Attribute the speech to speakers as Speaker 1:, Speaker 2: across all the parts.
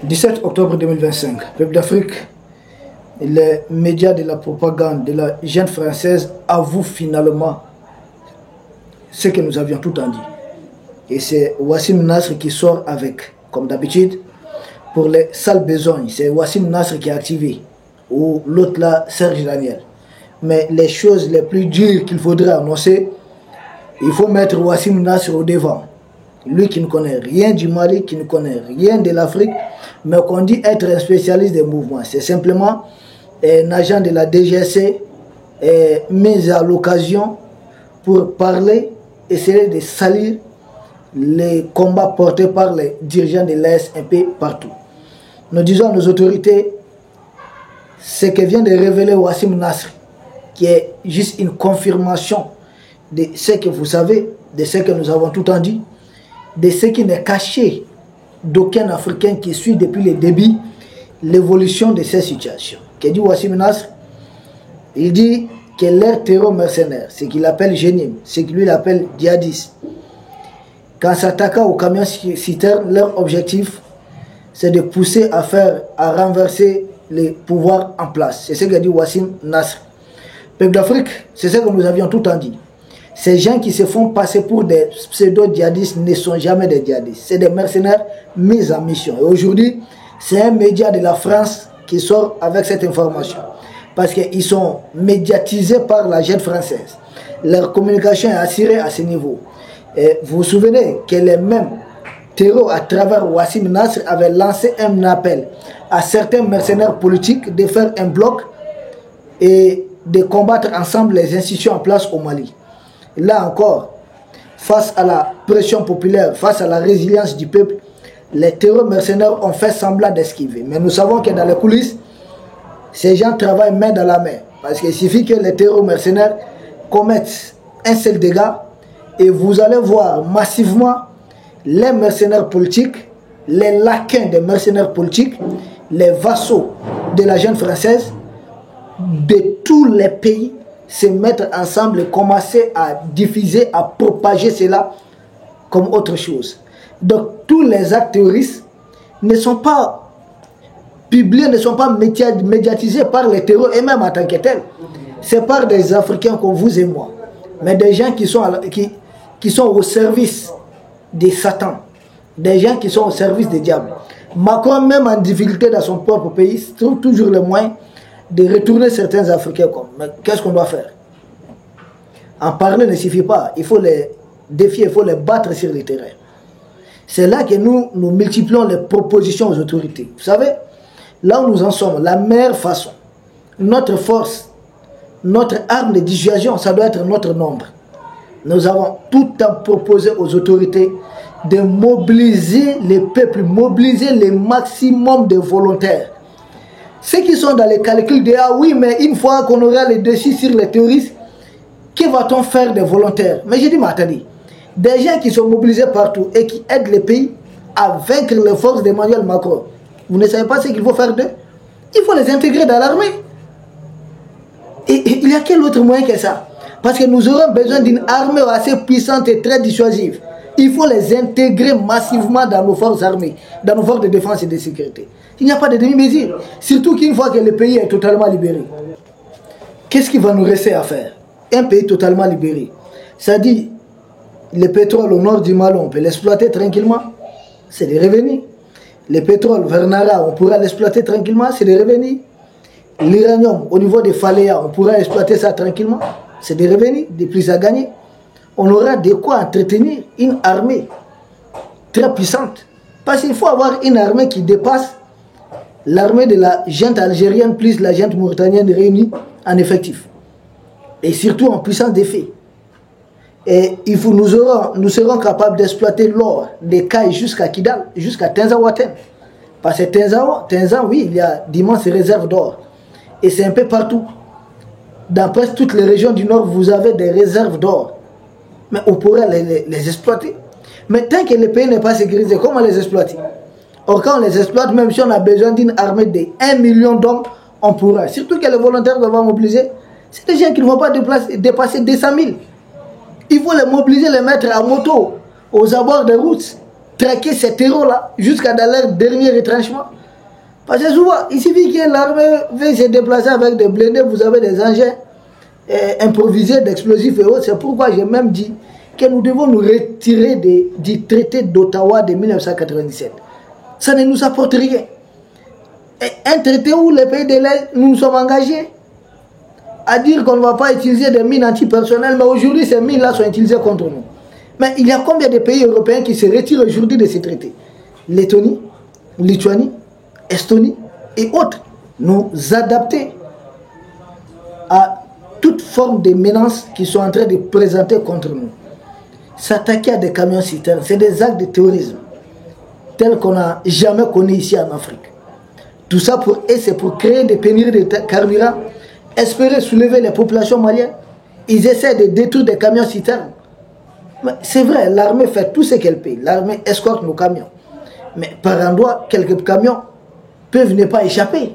Speaker 1: 17 octobre 2025, peuple d'Afrique, les médias de la propagande de la junte française avouent finalement ce que nous avions tout en dit. Et c'est Wassim Nasr qui sort avec, comme d'habitude, pour les sales besognes. C'est Wassim Nasr qui est activé, ou l'autre là, Serge Daniel. Mais les choses les plus dures qu'il faudrait annoncer, il faut mettre Wassim Nasr au devant. Lui qui ne connaît rien du Mali, qui ne connaît rien de l'Afrique, mais qu'on dit être un spécialiste des mouvements. C'est simplement un agent de la DGC mis à l'occasion pour parler, essayer de salir les combats portés par les dirigeants de l'AS un peu partout. Nous disons à nos autorités ce que vient de révéler Wassim Nasr, qui est juste une confirmation de ce que vous savez, de ce que nous avons tout en dit, de ce qui n'est caché d'aucun Africain qui suit depuis le début l'évolution de ces situations. Qu'est-ce dit Wassim Nasr? Il dit que leur terror mercenaire, ce qu'il appelle génie, ce qu'il lui appelle djihadiste, quand s'attaquant aux camions citernes, leur objectif c'est de pousser à renverser les pouvoirs en place. C'est ce qu'a dit Wassim Nasr. Peuple d'Afrique, c'est ce que nous avions tout en dit. Ces gens qui se font passer pour des pseudo-djihadistes ne sont jamais des djihadistes. C'est des mercenaires mis en mission. Et aujourd'hui, c'est un média de la France qui sort avec cette information. Parce qu'ils sont médiatisés par la junte française. Leur communication est assurée à ce niveau. Et vous vous souvenez que les mêmes terreaux à travers Wassim Nasr avaient lancé un appel à certains mercenaires politiques de faire un bloc et de combattre ensemble les institutions en place au Mali. Là encore, face à la pression populaire, face à la résilience du peuple, les terreurs mercenaires ont fait semblant d'esquiver. Mais nous savons que dans les coulisses, ces gens travaillent main dans la main. Parce qu'il suffit que les terreurs mercenaires commettent un seul dégât et vous allez voir massivement les mercenaires politiques, les laquins des mercenaires politiques, les vassaux de la junte française, de tous les pays, se mettre ensemble et commencer à diffuser, à propager cela comme autre chose. Donc tous les actes terroristes ne sont pas publiés, ne sont pas médiatisés par les terroristes et même en tant que tels. C'est par des Africains comme vous et moi, mais des gens qui sont au service de Satan, des gens qui sont au service des diables. Macron, même en difficulté dans son propre pays, trouve toujours le moyen de retourner certains Africains comme. Mais qu'est-ce qu'on doit faire? En parler ne suffit pas. Il faut les défier, il faut les battre sur le terrain. C'est là que nous multiplions les propositions aux autorités. Vous savez, là où nous en sommes, la meilleure façon, notre force, notre arme de dissuasion, ça doit être notre nombre. Nous avons tout à proposer aux autorités de mobiliser les peuples, mobiliser le maximum de volontaires. Ceux qui sont dans les calculs de ah oui, mais une fois qu'on aura les dessus sur les terroristes, que va-t-on faire des volontaires? Mais j'ai dit, mais attendez, des gens qui sont mobilisés partout et qui aident les pays à vaincre les forces d'Emmanuel Macron, vous ne savez pas ce qu'il faut faire d'eux? Il faut les intégrer dans l'armée. Et il n'y a quel autre moyen que ça? Parce que nous aurons besoin d'une armée assez puissante et très dissuasive. Il faut les intégrer massivement dans nos forces armées, dans nos forces de défense et de sécurité. Il n'y a pas de demi-mesure. Surtout qu'une fois que le pays est totalement libéré, qu'est-ce qu'il va nous rester à faire? Un pays totalement libéré. Ça dit, le pétrole au nord du Mali, on peut l'exploiter tranquillement, c'est des revenus. Le pétrole vers Nara, on pourra l'exploiter tranquillement, c'est des revenus. L'uranium au niveau des Faléa, on pourra exploiter ça tranquillement, c'est des revenus, des prix à gagner. On aura de quoi entretenir une armée très puissante. Parce qu'il faut avoir une armée qui dépasse l'armée de la junte algérienne plus la junte mauritanienne réunie en effectif. Et surtout en puissance d'effet. Et nous serons capables d'exploiter l'or des Cailles jusqu'à Kidal, jusqu'à Tinzaouaten. Parce que Tinza, oui, il y a d'immenses réserves d'or. Et c'est un peu partout. Dans presque toutes les régions du Nord, vous avez des réserves d'or. Mais on pourrait les exploiter. Mais tant que le pays n'est pas sécurisé, comment les exploiter? Or, quand on les exploite, même si on a besoin d'une armée de 1 million d'hommes, on pourra. Surtout que les volontaires doivent mobiliser. C'est des gens qui ne vont pas dépasser 200 000. Il faut les mobiliser, les mettre à moto, aux abords des routes. traquer ces terreaux-là jusqu'à dans leur dernier retranchement. Parce que souvent, il suffit que l'armée veuille se déplacer avec des blindés, vous avez des engins improvisés d'explosifs et autres. C'est pourquoi j'ai même dit que nous devons nous retirer du traité d'Ottawa de 1997. Ça ne nous apporte rien. Et un traité où les pays de l'Est, nous sommes engagés à dire qu'on ne va pas utiliser des mines antipersonnelles, mais aujourd'hui ces mines-là sont utilisées contre nous. Mais il y a combien de pays européens qui se retirent aujourd'hui de ces traités? Lettonie, Lituanie, Estonie et autres. Nous adapter à toute forme de menaces qui sont en train de présenter contre nous. S'attaquer à des camions citernes, c'est des actes de terrorisme tels qu'on n'a jamais connus ici en Afrique. Tout ça c'est pour créer des pénuries de carburant, espérer soulever les populations maliennes. Ils essaient de détruire des camions citernes. C'est vrai, l'armée fait tout ce qu'elle peut. L'armée escorte nos camions. Mais par endroit, quelques camions peuvent ne pas échapper.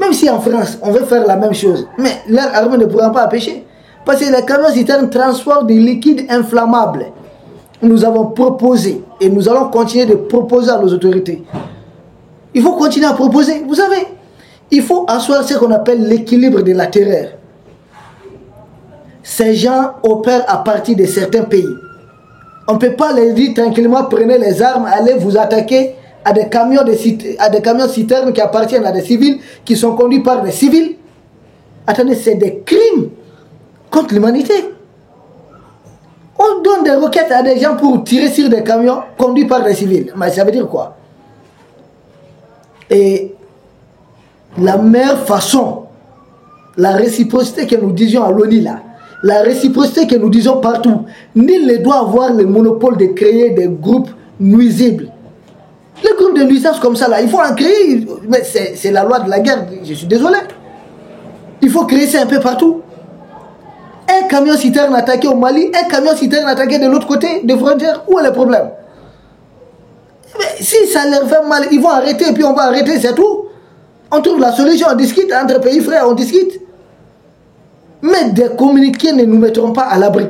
Speaker 1: Même si en France, on veut faire la même chose. Mais leur armée ne pourra pas empêcher. Parce que les camions citernes transportent des liquides inflammables. Nous avons proposé et nous allons continuer de proposer à nos autorités. Il faut continuer à proposer. Vous savez, il faut asseoir ce qu'on appelle l'équilibre de la terreur. Ces gens opèrent à partir de certains pays. On ne peut pas les dire tranquillement, prenez les armes, allez vous attaquer à des camions citernes qui appartiennent à des civils, qui sont conduits par des civils. Attendez, c'est des crimes contre l'humanité. On donne des roquettes à des gens pour tirer sur des camions conduits par des civils. Mais ça veut dire quoi? Et la meilleure façon, la réciprocité que nous disions à l'ONU là, la réciprocité que nous disons partout, nul ne doit avoir le monopole de créer des groupes nuisibles. Les groupes de nuisance comme ça là, il faut en créer, mais c'est la loi de la guerre, je suis désolé. Il faut créer ça un peu partout. Un camion citerne attaqué au Mali, un camion citerne attaqué de l'autre côté des frontières, où est le problème? Mais si ça leur fait mal, ils vont arrêter et puis on va arrêter, c'est tout. On trouve la solution, on discute entre pays frères, on discute. Mais des communiqués ne nous mettront pas à l'abri.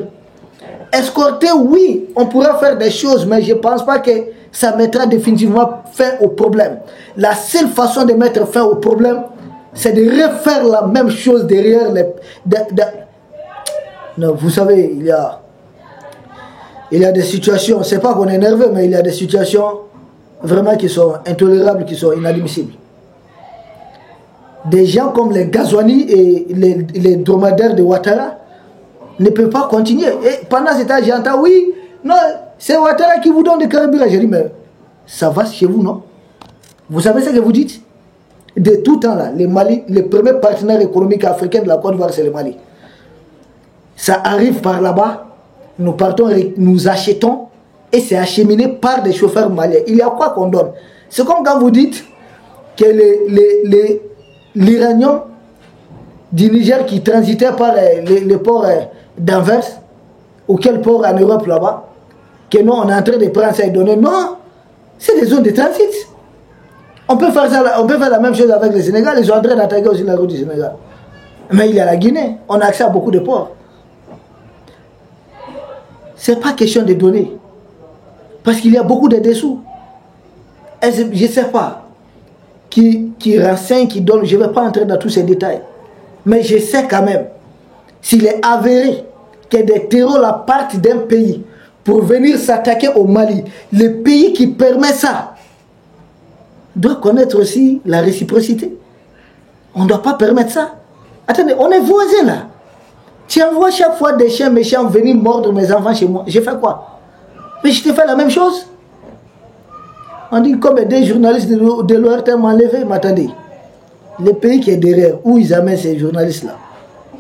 Speaker 1: Escorter, oui, on pourra faire des choses, mais je ne pense pas que ça mettra définitivement fin au problème. La seule façon de mettre fin au problème, c'est de refaire la même chose derrière les... Non, vous savez, il y a des situations, c'est pas qu'on est nerveux, mais il y a des situations vraiment qui sont intolérables, qui sont inadmissibles. Des gens comme les Gazouani et les dromadaires de Ouattara ne peuvent pas continuer. Et pendant ce temps, j'entends, oui, non, c'est Ouattara qui vous donne des carburants. Je dis, mais ça va chez vous, non? Vous savez ce que vous dites? De tout temps, là, les premiers partenaires économiques africains de la Côte d'Ivoire, c'est le Mali. Ça arrive par là-bas, nous partons, nous achetons, et c'est acheminé par des chauffeurs maliens. Il y a quoi qu'on donne? C'est comme quand vous dites que l'Iranium du Niger qui transitait par les ports d'Anvers, ou quel port en Europe là-bas, que nous on est en train de prendre ça et donner. Non, c'est des zones de transit. On peut faire ça, on peut faire la même chose avec le Sénégal. Ils sont en train d'attaquer aussi la route du Sénégal. Mais il y a la Guinée, on a accès à beaucoup de ports. Ce n'est pas question de donner. Parce qu'il y a beaucoup de dessous. Et je ne sais pas qui renseigne, qui donne. Je ne vais pas entrer dans tous ces détails. Mais je sais quand même, s'il est avéré que des terroristes partent d'un pays pour venir s'attaquer au Mali, le pays qui permet ça doit connaître aussi la réciprocité. On ne doit pas permettre ça. Attendez, on est voisins là. Tu envoies chaque fois des chiens méchants venir mordre mes enfants chez moi. J'ai fait quoi? Mais je te fais la même chose. On dit comme des journalistes de l'ORT m'ont enlevé. Mais attendez, le pays qui est derrière, où ils amènent ces journalistes-là,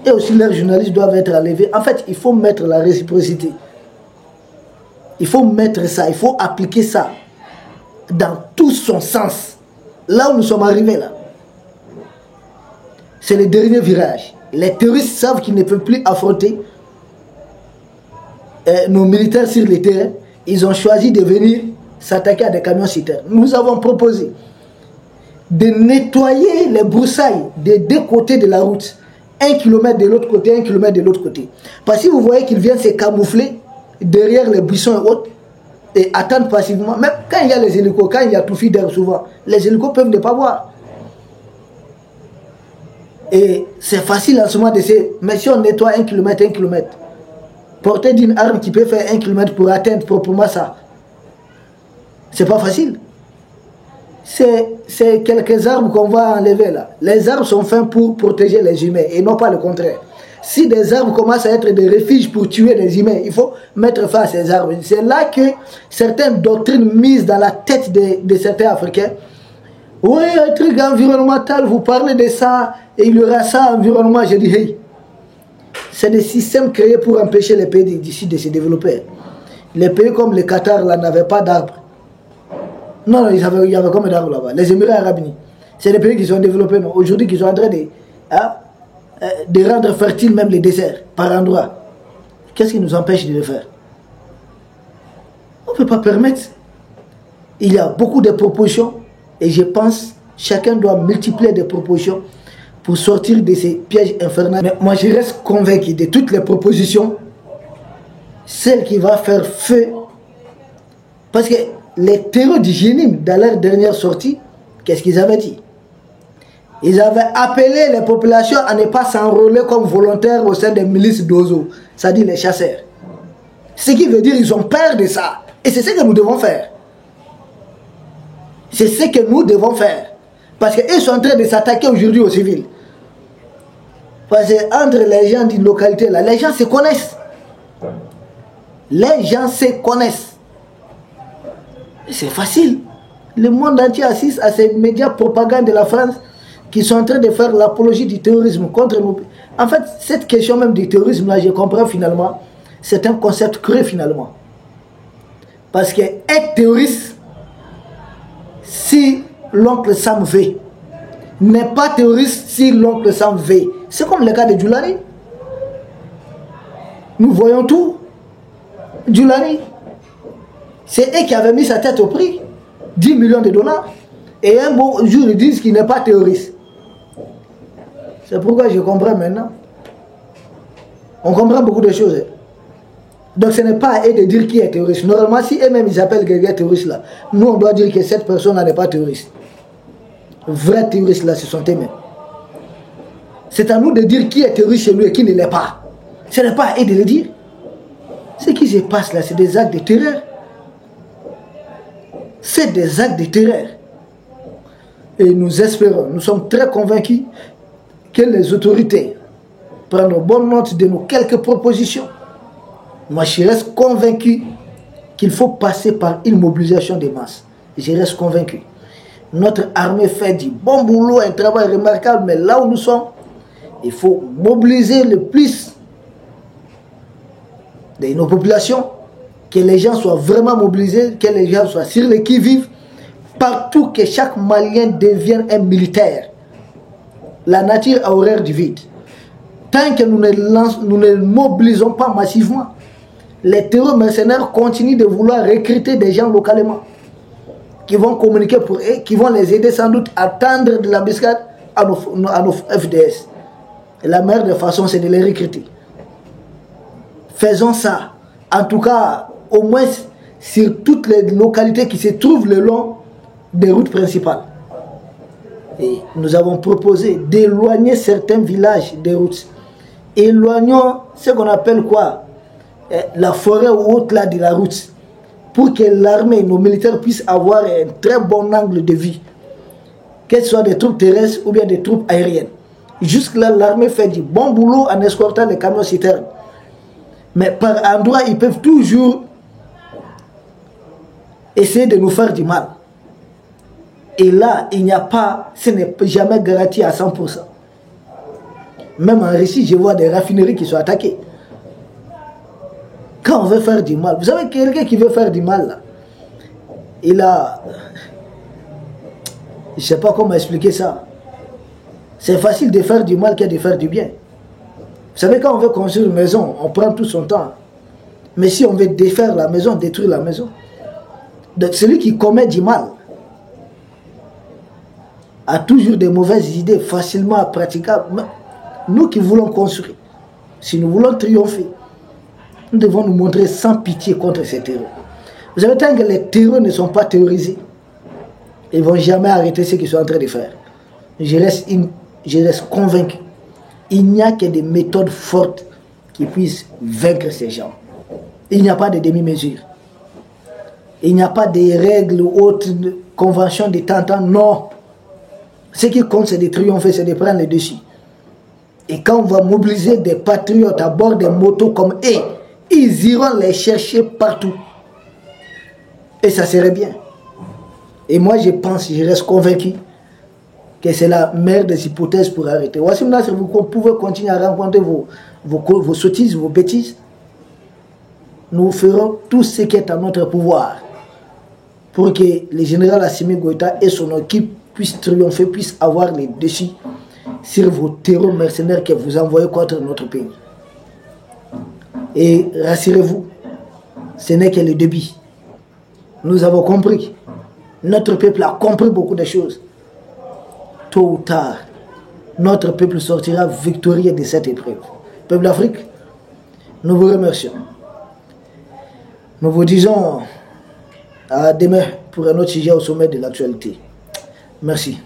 Speaker 1: et aussi leurs journalistes doivent être enlevés. En fait, il faut mettre la réciprocité. Il faut mettre ça, il faut appliquer ça dans tout son sens. Là où nous sommes arrivés, là, c'est le dernier virage. Les terroristes savent qu'ils ne peuvent plus affronter nos militaires sur le terrain. Ils ont choisi de venir s'attaquer à des camions citernes. Nous avons proposé de nettoyer les broussailles des deux côtés de la route. 1 kilomètre de l'autre côté, 1 kilomètre de l'autre côté. Parce que si vous voyez qu'ils viennent se camoufler derrière les buissons et autres, et attendre passivement. Même quand il y a les hélicos, quand il y a tout d'air souvent, les hélicos peuvent ne pas voir. Et c'est facile en ce moment d'essayer. Mais si on nettoie 1 km, 1 km, porter d'une arme qui peut faire 1 km pour atteindre proprement ça, c'est pas facile. C'est quelques arbres qu'on va enlever là. Les arbres sont faits pour protéger les humains et non pas le contraire. Si des arbres commencent à être des refuges pour tuer les humains, il faut mettre fin à ces arbres. C'est là que certaines doctrines mises dans la tête de certains Africains. Oui, un truc environnemental, vous parlez de ça, et il y aura ça, environnement. Je dis, hey, c'est des systèmes créés pour empêcher les pays d'ici de se développer. Les pays comme le Qatar là n'avaient pas d'arbres. Non, il y avait combien d'arbres là-bas? Les Émirats Arabes Unis. C'est des pays qui sont développés, aujourd'hui, qui sont en train de rendre fertiles même les déserts, par endroits. Qu'est-ce qui nous empêche de le faire? On ne peut pas permettre. Il y a beaucoup de propositions, et je pense chacun doit multiplier des propositions pour sortir de ces pièges infernaux. Mais moi, je reste convaincu de toutes les propositions, celle qui va faire feu. Parce que les terreurs du génie, dans leur dernière sortie, qu'est-ce qu'ils avaient dit? Ils avaient appelé les populations à ne pas s'enrôler comme volontaires au sein des milices d'Ozo, c'est-à-dire les chasseurs. Ce qui veut dire qu'ils ont peur de ça. Et c'est ce que nous devons faire. C'est ce que nous devons faire. Parce qu'ils sont en train de s'attaquer aujourd'hui aux civils. Parce que entre les gens d'une localité, là, les gens se connaissent. Les gens se connaissent. C'est facile. Le monde entier assiste à ces médias propagande de la France qui sont en train de faire l'apologie du terrorisme contre nous. En fait, cette question même du terrorisme, là, je comprends finalement, c'est un concept creux finalement. Parce que être terroriste, si l'oncle Sam veut, n'est pas terroriste si l'oncle Sam veut. C'est comme le cas de Djoulani. Nous voyons tout. Djoulani, c'est eux qui avaient mis sa tête au prix, 10 millions de dollars. Et un bon jour, ils disent qu'il n'est pas terroriste. C'est pourquoi je comprends maintenant. On comprend beaucoup de choses. Donc ce n'est pas à eux de dire qui est terroriste. Normalement, si eux-mêmes ils appellent quelqu'un terroriste là, nous on doit dire que cette personne-là n'est pas terroriste. Vrai terroriste là, ce sont eux-mêmes. C'est à nous de dire qui est terroriste chez lui et qui ne l'est pas. Ce n'est pas à eux de le dire. Ce qui se passe là, c'est des actes de terreur. C'est des actes de terreur. Et nous espérons, nous sommes très convaincus que les autorités prendront bonne note de nos quelques propositions. Moi, je reste convaincu qu'il faut passer par une mobilisation des masses. Je reste convaincu. Notre armée fait du bon boulot, un travail remarquable, mais là où nous sommes, il faut mobiliser le plus de nos populations, que les gens soient vraiment mobilisés, que les gens soient sur les qui-vive, partout que chaque Malien devienne un militaire. La nature a horreur du vide. Tant que nous ne mobilisons pas massivement, les terroristes mercenaires continuent de vouloir recruter des gens localement qui vont communiquer pour eux, qui vont les aider sans doute à tendre de l'embuscade à nos FDS. Et la meilleure des façons, c'est de les recruter. Faisons ça. En tout cas, au moins sur toutes les localités qui se trouvent le long des routes principales. Et nous avons proposé d'éloigner certains villages des routes. Éloignons ce qu'on appelle quoi? La forêt ou autre là de la route. Pour que l'armée, nos militaires puissent avoir un très bon angle de vue. Que ce soit des troupes terrestres ou bien des troupes aériennes. Jusque-là, l'armée fait du bon boulot en escortant les camions citernes. Mais par endroits, ils peuvent toujours essayer de nous faire du mal. Et là, il n'y a pas, ce n'est jamais garanti à 100%. Même en Russie, je vois des raffineries qui sont attaquées. Quand on veut faire du mal, vous savez, quelqu'un qui veut faire du mal, là, il a... Je ne sais pas comment expliquer ça. C'est facile de faire du mal que de faire du bien. Vous savez, quand on veut construire une maison, on prend tout son temps. Mais si on veut défaire la maison, détruire la maison, donc celui qui commet du mal a toujours des mauvaises idées facilement praticables. Nous qui voulons construire, si nous voulons triompher, nous devons nous montrer sans pitié contre ces terreurs. Vous savez, tant que les terroristes ne sont pas terrorisés, ils ne vont jamais arrêter ce qu'ils sont en train de faire. Je reste convaincu. Il n'y a que des méthodes fortes qui puissent vaincre ces gens. Il n'y a pas de demi-mesure. Il n'y a pas de règles ou autres conventions de temps. Non. Ce qui compte, c'est de triompher, c'est de prendre le dessus. Et quand on va mobiliser des patriotes à bord des motos comme eux, ils iront les chercher partout. Et ça serait bien. Et moi, je reste convaincu que c'est la meilleure des hypothèses pour arrêter. Wassim Nasr, vous pouvez continuer à rencontrer vos sottises, vos bêtises. Nous ferons tout ce qui est à notre pouvoir pour que le général Assimi Goïta et son équipe puissent triompher, puissent avoir les défis sur vos terreurs mercenaires que vous envoyez contre notre pays. Et rassurez-vous, ce n'est que le début. Nous avons compris. Notre peuple a compris beaucoup de choses. Tôt ou tard, notre peuple sortira victorieux de cette épreuve. Peuple d'Afrique, nous vous remercions. Nous vous disons à demain pour un autre sujet au sommet de l'actualité. Merci.